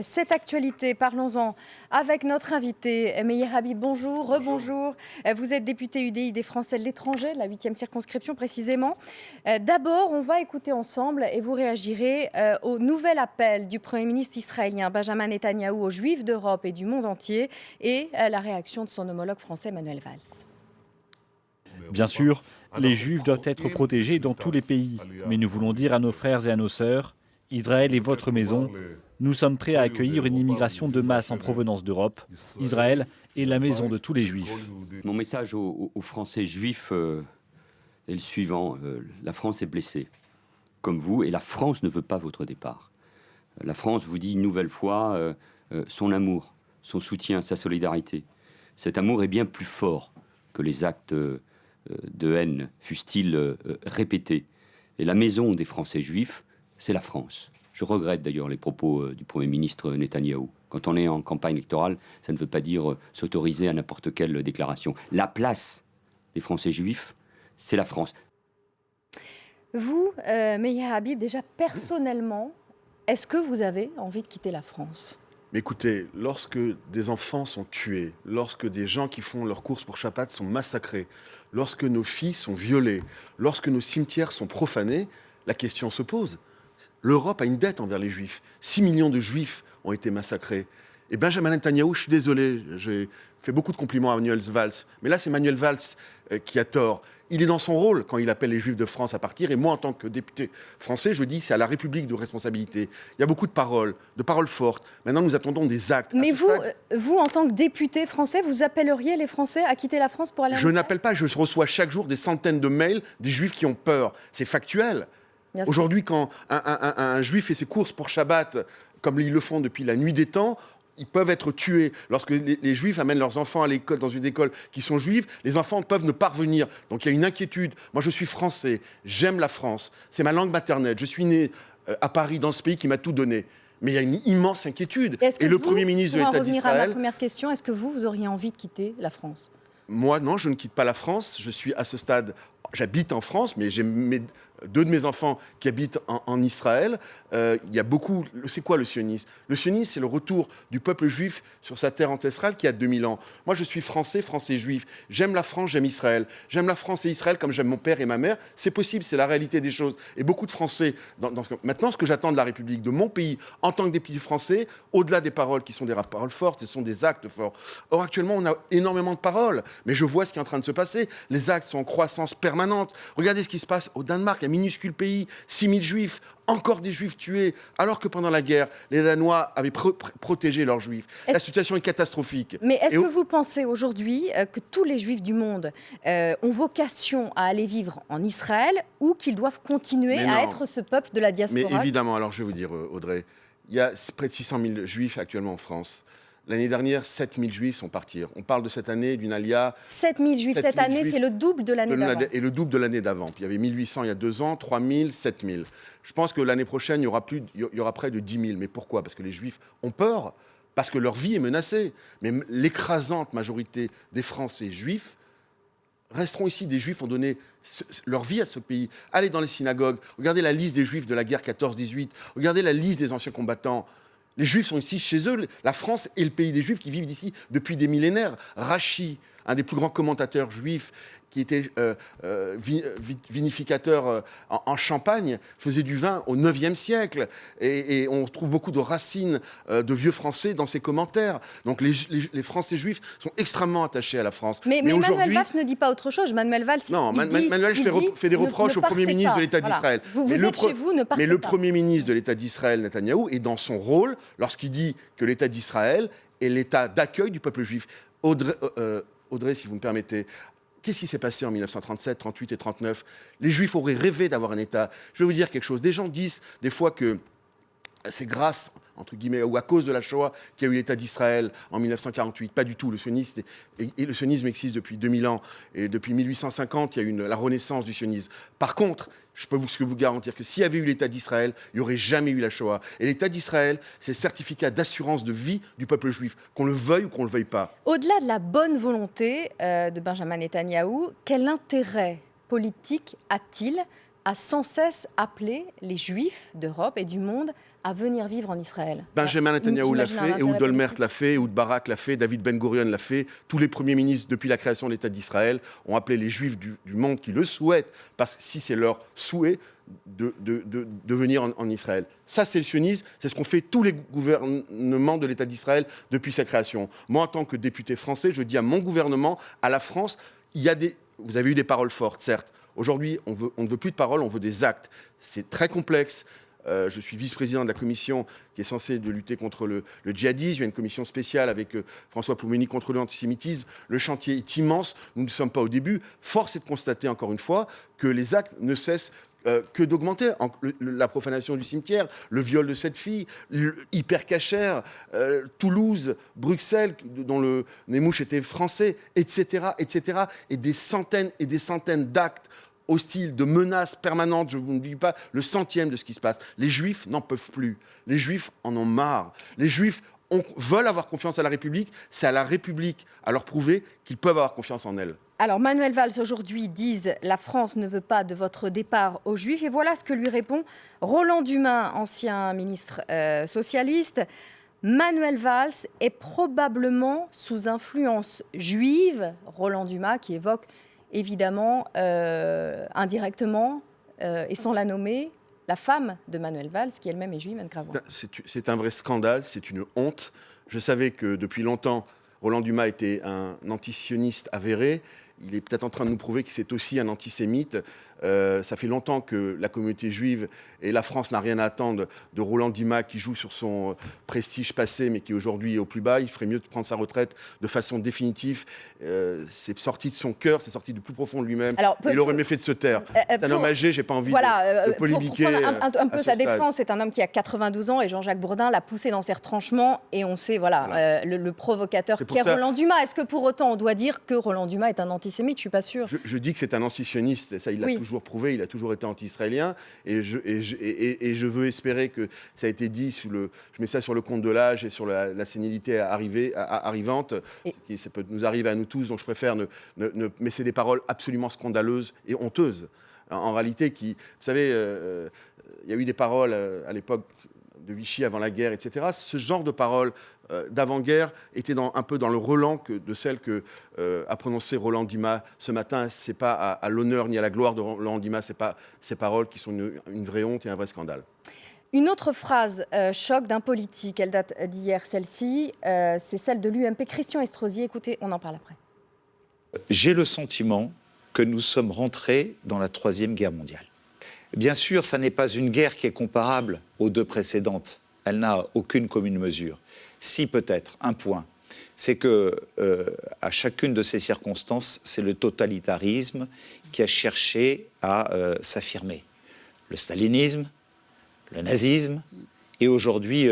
Cette actualité, parlons-en avec notre invité, Meyer Habib. Bonjour, rebonjour. Vous êtes député UDI des Français de l'étranger, la 8e circonscription précisément. D'abord, on va écouter ensemble et vous réagirez au nouvel appel du Premier ministre israélien Benjamin Netanyahou aux Juifs d'Europe et du monde entier et la réaction de son homologue français Manuel Valls. Bien sûr, les Juifs doivent être protégés dans tous les pays, mais nous voulons dire à nos frères et à nos sœurs, Israël est votre maison. Nous sommes prêts à accueillir une immigration de masse en provenance d'Europe. Israël est la maison de tous les Juifs. Mon message aux Français juifs est le suivant. La France est blessée, comme vous, et la France ne veut pas votre départ. La France vous dit une nouvelle fois son amour, son soutien, sa solidarité. Cet amour est bien plus fort que les actes de haine, fussent-ils répétés. Et la maison des Français juifs, c'est la France. Je regrette d'ailleurs les propos du Premier ministre Netanyahou. Quand on est en campagne électorale, ça ne veut pas dire s'autoriser à n'importe quelle déclaration. La place des Français juifs, c'est la France. Vous, Meyer Habib, déjà personnellement, est-ce que vous avez envie de quitter la France ? Mais écoutez, lorsque des enfants sont tués, lorsque des gens qui font leurs courses pour Shabbat sont massacrés, lorsque nos filles sont violées, lorsque nos cimetières sont profanés, la question se pose. L'Europe a une dette envers les Juifs. 6 millions de Juifs ont été massacrés. Et Benjamin Netanyahou, je suis désolé, j'ai fait beaucoup de compliments à Manuel Valls, mais là c'est Manuel Valls qui a tort. Il est dans son rôle quand il appelle les Juifs de France à partir, et moi en tant que député français, je dis c'est à la République de responsabilité. Il y a beaucoup de paroles fortes. Maintenant nous attendons des actes. Mais vous, en tant que député français, vous appelleriez les Français à quitter la France pour aller en Je Israël ? n'appelle pas, je reçois chaque jour des centaines de mails des Juifs qui ont peur. C'est factuel. Aujourd'hui, quand un Juif fait ses courses pour Shabbat, comme ils le font depuis la nuit des temps, ils peuvent être tués. Lorsque les Juifs amènent leurs enfants à l'école, dans une école qui sont juives, les enfants peuvent ne pas revenir. Donc il y a une inquiétude. Moi, je suis français, j'aime la France, c'est ma langue maternelle. Je suis né à Paris, dans ce pays qui m'a tout donné. Mais il y a une immense inquiétude. Et le Premier ministre de l'État d'Israël... Pour en revenir à ma première question, est-ce que vous auriez envie de quitter la France ? Moi, non, je ne quitte pas la France. Je suis à ce stade... J'habite en France, mais j'ai deux de mes enfants qui habitent en Israël. Il y a beaucoup... C'est quoi le sionisme ? Le sionisme, c'est le retour du peuple juif sur sa terre ancestrale qui a 2000 ans. Moi, je suis français juif. J'aime la France, j'aime Israël. J'aime la France et Israël comme j'aime mon père et ma mère. C'est possible, c'est la réalité des choses. Et beaucoup de Français... Maintenant, ce que j'attends de la République, de mon pays, en tant que député français, au-delà des paroles qui sont des paroles fortes, ce sont des actes forts. Or, actuellement, on a énormément de paroles, mais je vois ce qui est en train de se passer. Les actes sont en croissance permanente. Regardez ce qui se passe au Danemark, un minuscule pays, 6000 juifs, encore des juifs tués, alors que pendant la guerre, les Danois avaient protégé leurs juifs. La situation est catastrophique. Mais est-ce que vous pensez aujourd'hui que tous les juifs du monde ont vocation à aller vivre en Israël ou qu'ils doivent continuer à être ce peuple de la diaspora ? Mais évidemment, alors je vais vous dire, Audrey, il y a près de 600 000 juifs actuellement en France. L'année dernière, 7 000 juifs sont partis. On parle de cette année d'une alia... 7 000 juifs cette année, c'est le double de l'année d'avant. Et le double de l'année d'avant. Puis il y avait 1 800 il y a 2 ans, 3 000, 7 000. Je pense que l'année prochaine, il y aura près de 10 000. Mais pourquoi ? Parce que les juifs ont peur, parce que leur vie est menacée. Mais l'écrasante majorité des Français juifs resteront ici. Des juifs ont donné leur vie à ce pays. Allez dans les synagogues, regardez la liste des juifs de la guerre 14-18, regardez la liste des anciens combattants. Les Juifs sont ici chez eux. La France est le pays des Juifs qui vivent ici depuis des millénaires. Rachi, un des plus grands commentateurs juifs, qui était vinificateur en Champagne, faisait du vin au IXe siècle. Et on trouve beaucoup de racines de vieux Français dans ses commentaires. Donc les Français juifs sont extrêmement attachés à la France. Mais Manuel Valls ne dit pas autre chose. Manuel Valls, Manuel fait des reproches au Premier ministre de l'État d'Israël. Vous êtes chez vous, ne partez pas. Mais le Premier ministre de l'État d'Israël, Netanyahou, est dans son rôle lorsqu'il dit que l'État d'Israël est l'État d'accueil du peuple juif. Audrey, si vous me permettez, qu'est-ce qui s'est passé en 1937, 38 et 39 ? Les Juifs auraient rêvé d'avoir un État. Je vais vous dire quelque chose. Des gens disent des fois que c'est grâce, entre guillemets, ou à cause de la Shoah qu'il y a eu l'État d'Israël en 1948. Pas du tout. Le sionisme existe depuis 2000 ans. Et depuis 1850, il y a eu la renaissance du sionisme. Par contre, je peux vous garantir que s'il y avait eu l'État d'Israël, il n'y aurait jamais eu la Shoah. Et l'État d'Israël, c'est le certificat d'assurance de vie du peuple juif, qu'on le veuille ou qu'on ne le veuille pas. Au-delà de la bonne volonté de Benjamin Netanyahou, quel intérêt politique a-t-il a sans cesse appelé les Juifs d'Europe et du monde à venir vivre en Israël. Benjamin Netanyahu l'a J'imagine un fait, Ehud intérêt Olmert politique. l'a fait, Ehud Barak l'a fait, David Ben Gurion l'a fait. Tous les premiers ministres, depuis la création de l'État d'Israël, ont appelé les Juifs du monde qui le souhaitent, parce que si c'est leur souhait, de venir en Israël. Ça, c'est le sionisme, c'est ce qu'ont fait tous les gouvernements de l'État d'Israël depuis sa création. Moi, en tant que député français, je dis à mon gouvernement, à la France, vous avez eu des paroles fortes, certes. Aujourd'hui, on ne veut plus de paroles, on veut des actes. C'est très complexe. Je suis vice-président de la commission qui est censée de lutter contre le djihadisme. Il y a une commission spéciale avec François Ploumeny contre l'antisémitisme. Le chantier est immense. Nous ne sommes pas au début. Force est de constater, encore une fois, que les actes ne cessent que d'augmenter. La profanation du cimetière, le viol de cette fille, Hypercacher, Toulouse, Bruxelles, dont le Némouche était français, etc., etc. Et des centaines d'actes hostiles, de menaces permanentes. Je ne vous dis pas le centième de ce qui se passe. Les Juifs n'en peuvent plus. Les Juifs en ont marre. Les Juifs veulent avoir confiance à la République. C'est à la République à leur prouver qu'ils peuvent avoir confiance en elle. Alors Manuel Valls aujourd'hui disent « La France ne veut pas de votre départ aux Juifs » et voilà ce que lui répond Roland Dumas, ancien ministre socialiste. Manuel Valls est probablement sous influence juive. Roland Dumas qui évoque évidemment indirectement et sans la nommer la femme de Manuel Valls qui elle-même est juive, Anne Gravois. C'est un vrai scandale, c'est une honte. Je savais que depuis longtemps, Roland Dumas était un antisioniste avéré. Il est peut-être en train de nous prouver que c'est aussi un antisémite. Ça fait longtemps que la communauté juive et la France n'a rien à attendre de Roland Dumas qui joue sur son prestige passé mais qui aujourd'hui est au plus bas. Il ferait mieux de prendre sa retraite de façon définitive. C'est sorti de son cœur, c'est sorti du plus profond de lui-même. Il aurait mieux fait de se taire. C'est un homme âgé, j'ai pas envie de polémiquer. Pour prendre un peu sa stade. défense, c'est un homme qui a 92 ans et Jean-Jacques Bourdin l'a poussé dans ses retranchements et on sait le provocateur qui est Roland Dumas. Est-ce que pour autant on doit dire que Roland Dumas est un antisémite? Je suis pas sûre. Je dis que c'est un antisioniste, ça il l'a toujours prouvé, il a toujours été anti-israélien et je veux espérer que ça a été dit je mets ça sur le compte de l'âge et sur la sénilité arrivante, qui ça peut nous arriver à nous tous, donc je préfère mais c'est des paroles absolument scandaleuses et honteuses. En réalité, vous savez, il y a eu des paroles à l'époque de Vichy avant la guerre, etc. Ce genre de paroles d'avant-guerre étaient un peu dans le relent de celles que a prononcées Roland Dumas ce matin. C'est pas à l'honneur ni à la gloire de Roland Dumas, c'est pas ces paroles qui sont une vraie honte et un vrai scandale. Une autre phrase choc d'un politique, elle date d'hier, celle-ci, c'est celle de l'UMP, Christian Estrosi. Écoutez, on en parle après. J'ai le sentiment que nous sommes rentrés dans la Troisième Guerre mondiale. Bien sûr, ça n'est pas une guerre qui est comparable aux deux précédentes. Elle n'a aucune commune mesure. Si, peut-être, un point, c'est que à chacune de ces circonstances, c'est le totalitarisme qui a cherché à s'affirmer. Le stalinisme, le nazisme et aujourd'hui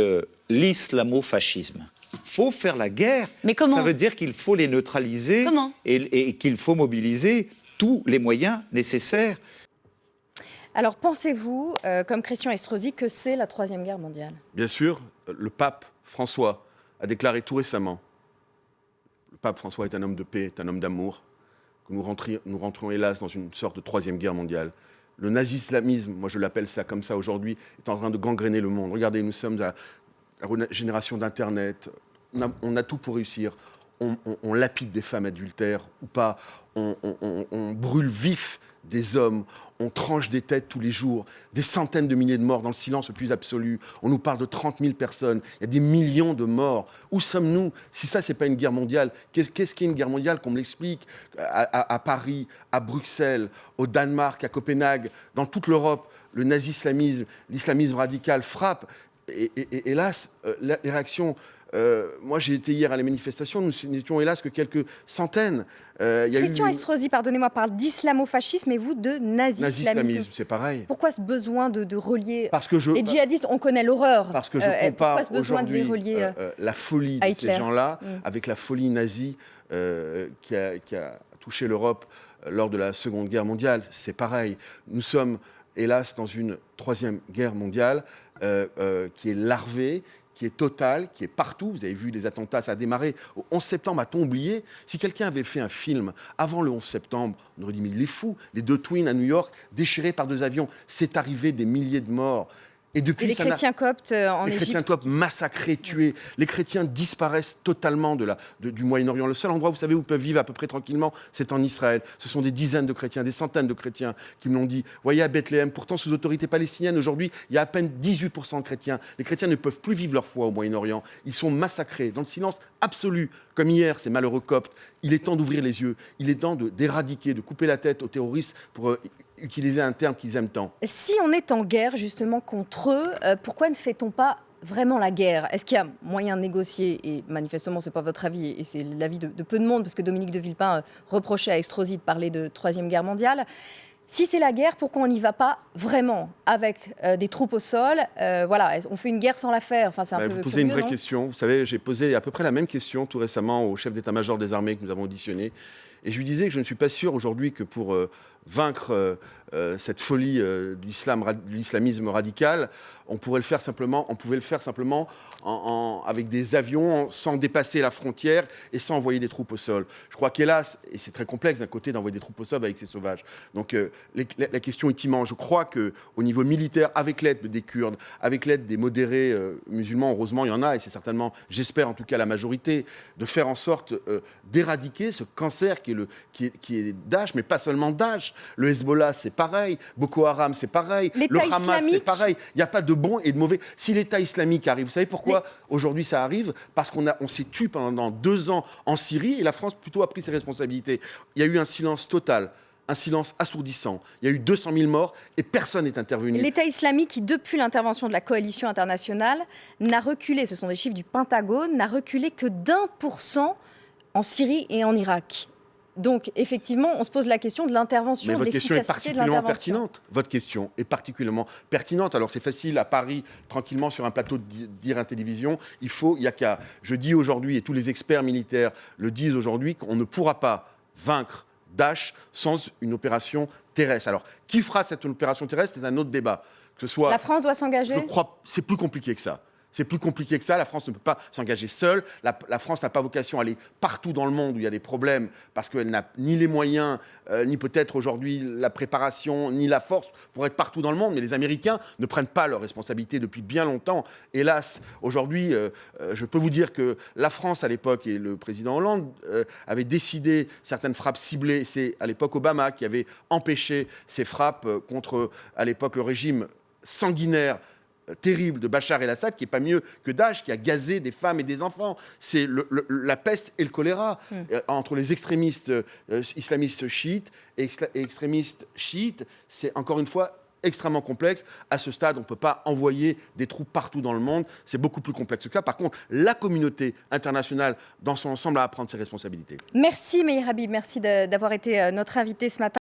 l'islamo-fascisme. Il faut faire la guerre. Mais comment ? Ça veut dire qu'il faut les neutraliser et qu'il faut mobiliser tous les moyens nécessaires. Alors, pensez-vous, comme Christian Estrosi, que c'est la Troisième Guerre mondiale ? Bien sûr, le pape François a déclaré tout récemment, le pape François est un homme de paix, est un homme d'amour, que nous rentrons hélas dans une sorte de Troisième Guerre mondiale. Le nazi-islamisme, moi je l'appelle ça comme ça aujourd'hui, est en train de gangréner le monde. Regardez, nous sommes à la génération d'Internet, on a tout pour réussir. On lapide des femmes adultères ou pas, on brûle vif des hommes, on tranche des têtes tous les jours, des centaines de milliers de morts dans le silence le plus absolu. On nous parle de 30 000 personnes, il y a des millions de morts. Où sommes-nous? Si ça, c'est pas une guerre mondiale, qu'est-ce qu'est une guerre mondiale? Qu'on me l'explique. À Paris, à Bruxelles, au Danemark, à Copenhague, dans toute l'Europe, le nazi-islamisme, l'islamisme radical frappe. Et hélas, les réactions... moi, j'ai été hier à la manifestation, nous n'étions hélas que quelques centaines. Christian Estrosi, pardonnez-moi, parle d'islamo-fascisme et vous de nazi-islamisme. Nazi-islamisme, c'est pareil. Pourquoi ce besoin de relier les djihadistes, on connaît l'horreur. Parce que je compare aujourd'hui relier la folie de ces gens-là avec la folie nazie qui a touché l'Europe lors de la Seconde Guerre mondiale. C'est pareil. Nous sommes, hélas, dans une Troisième Guerre mondiale qui est larvée, qui est totale, qui est partout. Vous avez vu les attentats, ça a démarré au 11 septembre, a-t-on oublié? Si quelqu'un avait fait un film avant le 11 septembre, on aurait dit, mais il est fou. Les 2 Twins à New York, déchirés par 2 avions. C'est arrivé, des milliers de morts. Et depuis, Et les chrétiens coptes en les Égypte. chrétiens coptes massacrés, tués. Les chrétiens disparaissent totalement du Moyen-Orient. Le seul endroit, vous savez, où ils peuvent vivre à peu près tranquillement, c'est en Israël. Ce sont des dizaines de chrétiens, des centaines de chrétiens qui me l'ont dit. Voyez, à Bethléem, pourtant sous autorité palestinienne, aujourd'hui, il y a à peine 18% de chrétiens. Les chrétiens ne peuvent plus vivre leur foi au Moyen-Orient. Ils sont massacrés, dans le silence absolu. Comme hier, ces malheureux coptes. Il est temps d'ouvrir les yeux. Il est temps d'éradiquer, de couper la tête aux terroristes pour utiliser un terme qu'ils aiment tant. Si on est en guerre justement contre eux, pourquoi ne fait-on pas vraiment la guerre? Est-ce qu'il y a moyen de négocier? Et manifestement, ce n'est pas votre avis, et c'est l'avis de peu de monde, parce que Dominique de Villepin reprochait à Estrosi de parler de Troisième Guerre mondiale. Si c'est la guerre, pourquoi on n'y va pas vraiment avec des troupes au sol? Voilà, on fait une guerre sans la faire. Enfin, c'est un peu vous posez curieux, une vraie non? question. Vous savez, j'ai posé à peu près la même question tout récemment au chef d'état-major des armées que nous avons auditionné. Et je lui disais que je ne suis pas sûr aujourd'hui que pour vaincre cette folie de l'islamisme radical, on pouvait le faire simplement avec des avions, sans dépasser la frontière et sans envoyer des troupes au sol. Je crois qu'hélas, et c'est très complexe d'un côté d'envoyer des troupes au sol avec ces sauvages. Donc la question est immense. Je crois qu'au niveau militaire, avec l'aide des Kurdes, avec l'aide des modérés musulmans, heureusement il y en a, et c'est certainement, j'espère en tout cas la majorité, de faire en sorte d'éradiquer ce cancer qui est Daesh, mais pas seulement Daesh. Le Hezbollah, c'est pareil. Boko Haram, c'est pareil. Le Hamas, c'est pareil. Il n'y a pas de bons et de mauvais. Si l'État islamique arrive, vous savez pourquoi aujourd'hui ça arrive? Parce qu'on s'est tué pendant 2 ans en Syrie et la France plutôt a pris ses responsabilités. Il y a eu un silence total. Un silence assourdissant. Il y a eu 200 000 morts et personne n'est intervenu. L'État islamique, qui depuis l'intervention de la coalition internationale, n'a reculé, ce sont des chiffres du Pentagone, n'a reculé que d'1% en Syrie et en Irak. Donc, effectivement, on se pose la question de l'intervention, de l'efficacité de l'intervention. Votre question est particulièrement pertinente. Votre question est particulièrement pertinente. Alors, c'est facile à Paris, tranquillement, sur un plateau, de dire à la télévision, il y a qu'à... Je dis aujourd'hui, et tous les experts militaires le disent aujourd'hui, qu'on ne pourra pas vaincre Daesh sans une opération terrestre. Alors, qui fera cette opération terrestre? C'est un autre débat. Que ce soit... La France doit s'engager? Je crois c'est plus compliqué que ça. C'est plus compliqué que ça. La France ne peut pas s'engager seule. La France n'a pas vocation à aller partout dans le monde où il y a des problèmes parce qu'elle n'a ni les moyens, ni peut-être aujourd'hui la préparation, ni la force pour être partout dans le monde. Mais les Américains ne prennent pas leurs responsabilités depuis bien longtemps. Hélas, aujourd'hui, je peux vous dire que la France, à l'époque, et le président Hollande avait décidé certaines frappes ciblées. C'est à l'époque Obama qui avait empêché ces frappes contre, à l'époque, le régime sanguinaire terrible de Bachar el-Assad, qui n'est pas mieux que Daesh, qui a gazé des femmes et des enfants. C'est la peste et le choléra entre les extrémistes islamistes chiites et extrémistes chiites. C'est encore une fois extrêmement complexe. À ce stade, on ne peut pas envoyer des troupes partout dans le monde. C'est beaucoup plus complexe que ça. Par contre, la communauté internationale, dans son ensemble, a à prendre ses responsabilités. Merci Meir Habib, merci d'avoir été notre invité ce matin.